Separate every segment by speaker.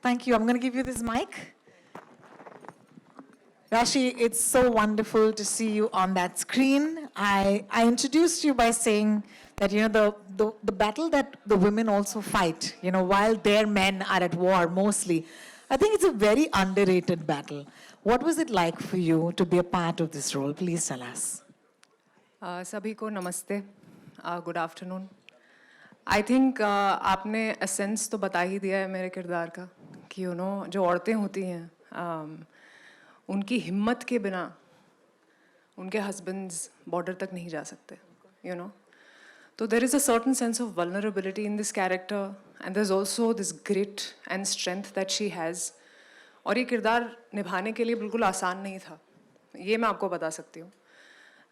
Speaker 1: Thank you. I'm going to give you this mic. Rashi, it's so wonderful to see you on that screen. I introduced you by saying that, the battle that the women also fight, while their men are at war mostly, I think it's a very underrated battle. What was it like for you to be a part of this role? Please tell us.
Speaker 2: सभी को नमस्ते, good afternoon. I think आपने essence तो बता ही दिया है मेरे किरदार का कि जो औरतें होती हैं उनकी हिम्मत के बिना उनके हस्बैंड्स बॉर्डर तक नहीं जा सकते, तो there is a certain sense of vulnerability in this character and there is also this grit and strength that she has. और ये किरदार निभाने के लिए बिल्कुल आसान नहीं था, ये मैं आपको बता सकती हूँ।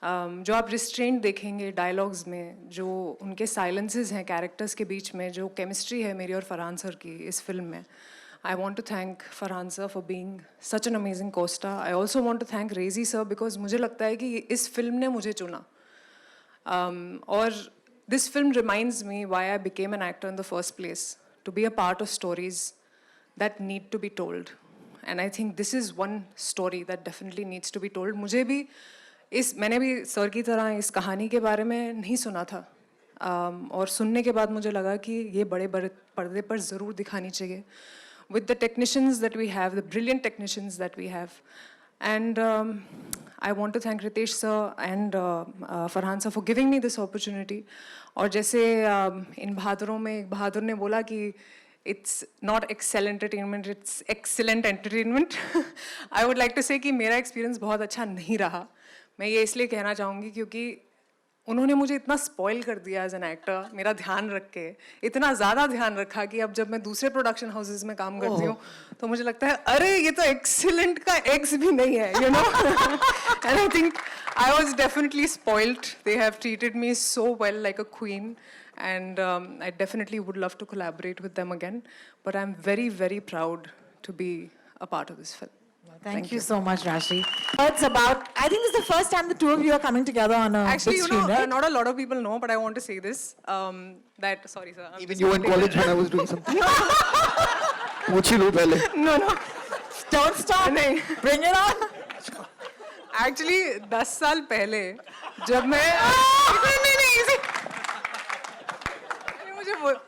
Speaker 2: जो आप रिस्ट्रेंट देखेंगे डायलॉग्स में, जो उनके साइलेंसेस हैं कैरेक्टर्स के बीच में, जो केमिस्ट्री है मेरी और फरहान सर की इस फिल्म में, I want to thank Farhan sir for being such an amazing Costa. I also want to thank Reji sir because मुझे लगता है कि इस फिल्म ने मुझे चुना। और this film reminds me why I became an actor in the first place, to be a part of stories that need to be told, and I think this is one story that definitely needs to be told. मुझे भी मैंने भी sir की तरह इस कहानी के बारे में नहीं सुना था, और सुनने के बाद मुझे लगा कि ये बड़े बड़े पर्दे पर ज़रूर दिखानी चाहिए with the technicians that we have, the brilliant technicians that we have. And I want to thank Ritesh sir and Farhan sir for giving me this opportunity. और जैसे इन बहादुरों में एक बहादुर ने बोला कि it's not excel entertainment, it's excellent entertainment. I would like to say कि मेरा experience बहुत अच्छा नहीं रहा। मैं ये इसलिए कहना चाहूँगी क्योंकि उन्होंने मुझे इतना स्पॉइल कर दिया एज एन एक्टर, मेरा ध्यान रख के इतना ज़्यादा ध्यान रखा कि अब जब मैं दूसरे प्रोडक्शन हाउसेज में काम करती हूँ तो मुझे लगता है अरे ये तो एक्सीलेंट का एक्स भी नहीं है, and I think I was definitely spoiled. They have treated me so well like a queen, and I definitely would love to collaborate with them again, but I'm very, very proud to be a part of this film.
Speaker 1: Thank you so much, Rashi. It's about, I think this is the first time the two of you are coming together on a
Speaker 2: Actually,
Speaker 1: big screen, right?
Speaker 2: not a lot of people know, but I want to say this, that, sorry sir.
Speaker 3: Even you in college when I was doing something. Muchi lo pehle.
Speaker 2: No.
Speaker 1: Don't stop.
Speaker 2: नहीं.
Speaker 1: Bring it on.
Speaker 2: Actually, 10 साल पहले जब मैं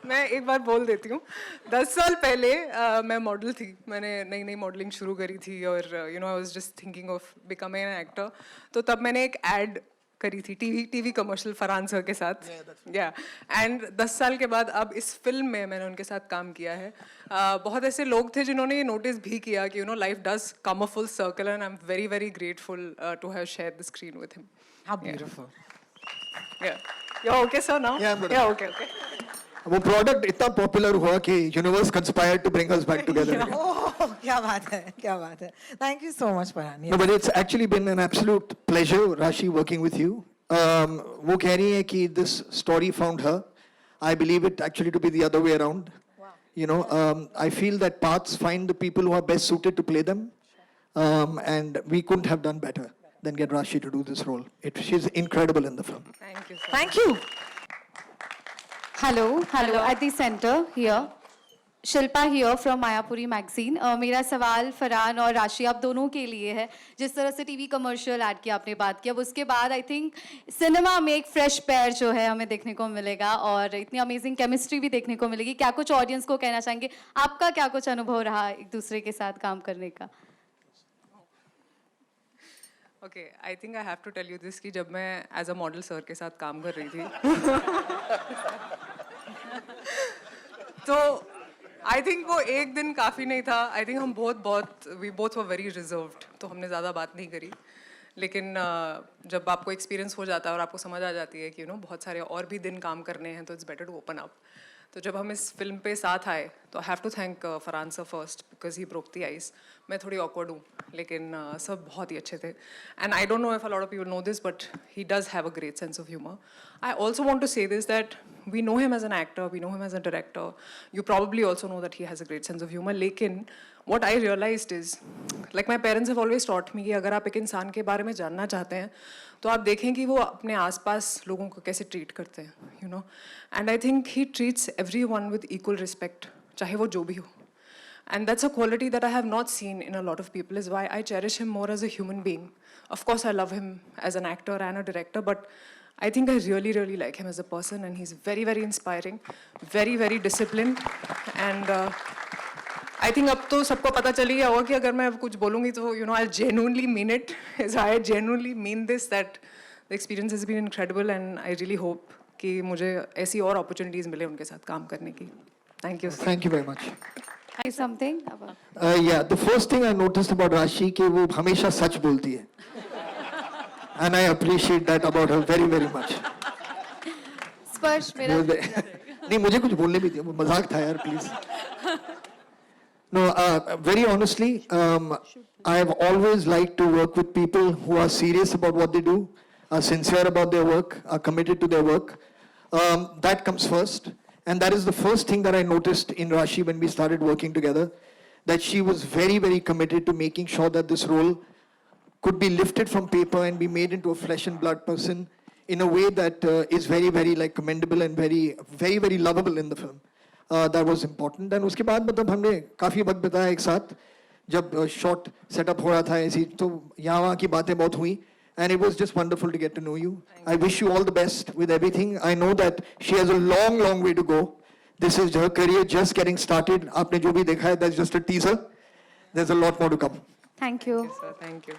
Speaker 2: मैं एक बार बोल देती हूँ। 10 साल पहले मैं मॉडल थी, मैंने नई नई मॉडलिंग शुरू करी थी और I was just thinking of becoming an actor. तो तब मैंने एक एड करी थी, टीवी कमर्शियल फरहान सर के साथ, एंड 10 साल के बाद अब इस फिल्म में मैंने उनके साथ काम किया है। बहुत ऐसे लोग थे जिन्होंने ये नोटिस भी किया कि life does come a full circle, and I am very very grateful to have shared the screen with him.
Speaker 1: How beautiful.
Speaker 2: You're okay sir now?
Speaker 3: Yeah, I'm good.
Speaker 2: Yeah, okay.
Speaker 3: वो product इतना popular हुआ कि universe conspired to bring us back together.
Speaker 1: क्या बात है, क्या बात है। Thank you so much, Farhan.
Speaker 3: No, but it's actually been an absolute pleasure, Rashi, working with you. वो कह रही है कि this story found her. I believe it actually to be the other way around. Wow. I feel that paths find the people who are best suited to play them, and we couldn't have done better than get Rashi to do this role. She's incredible in the film.
Speaker 2: Thank you sir.
Speaker 1: Thank you.
Speaker 4: Hello, at the center here. Shilpa here from Mayapuri magazine. मेरा सवाल फरहान और राशि आप दोनों के लिए है। जिस तरह से टीवी कमर्शियल ऐड की आपने बात की, अब उसके बाद आई थिंक सिनेमा में एक फ्रेश पेयर जो है हमें देखने को मिलेगा और इतनी अमेजिंग केमिस्ट्री भी देखने को मिलेगी। क्या कुछ ऑडियंस को कहना चाहेंगे, आपका क्या कुछ अनुभव रहा एक दूसरे के साथ काम करने का?
Speaker 2: Okay, I think I have to tell you this कि जब मैं एज अ मॉडल सर के साथ काम कर रही थी तो आई थिंक वो एक दिन काफ़ी नहीं था। आई थिंक हम we both were very reserved, तो हमने ज़्यादा बात नहीं करी। लेकिन जब आपको एक्सपीरियंस हो जाता है और आपको समझ आ जाती है कि बहुत सारे और भी दिन काम करने हैं, तो it's better to open up. तो जब हम इस फिल्म पे साथ आए तो I have to thank Farhan sir first because he broke the ice. मैं थोड़ी ऑकवर्ड हूँ, लेकिन सब बहुत ही अच्छे थे, and I don't know if a lot of people know this but he does have a great sense of humour. I also want to say this, that we know him as an actor, we know him as a director. You probably also know that he has a great sense of humor. लेकिन what I realized is, like my parents have always taught me कि अगर आप एक इंसान के बारे में जानना चाहते हैं तो आप देखें कि वो अपने आसपास लोगों को कैसे ट्रीट करते हैं, and I think he treats everyone with equal respect, चाहे वो जो भी हो। And that's a quality that I have not seen in a lot of people, is why I cherish him more as a human being. Of course, I love him as an actor and a director, but I think I really, really like him as a person, and he's very, very inspiring, very, very disciplined. And I think अब तो सबको पता चल ही गया होगा कि अगर मैं अब कुछ बोलूँगी तो I'll genuinely mean it. I genuinely mean this, that the experience has been incredible, and I really hope कि मुझे ऐसी और opportunities मिले उनके साथ काम करने की. Thank you.
Speaker 3: Thank you very much.
Speaker 4: Say something about
Speaker 3: Yeah, the first thing I noticed about Rashi कि वो हमेशा सच बोलती है. And I appreciate that about her very, very much.
Speaker 4: स्पर्श मेरा
Speaker 3: नहीं मुझे कुछ बोलने भी दिया, वो मजाक था यार, please. No, very honestly, I have always liked to work with people who are serious about what they do, are sincere about their work, are committed to their work. That comes first. And that is the first thing that I noticed in Rashi when we started working together, that she was very, very committed to making sure that this role could be lifted from paper and be made into a flesh and blood person in a way that is very, very like commendable and very, very, very lovable in the film. That was important. And उसके बाद मतलब हमने काफी वक्त बिताया एक साथ, जब shot setup हो रहा था ऐसी, तो यहाँ वहाँ की बातें बहुत हुई. And it was just wonderful to get to know you. I wish you all the best with everything. I know that she has a long, long way to go. This is her career just getting started. आपने जो भी देखा है, that's just a teaser. There's a lot more to come.
Speaker 4: Thank you.
Speaker 2: Sir, thank you.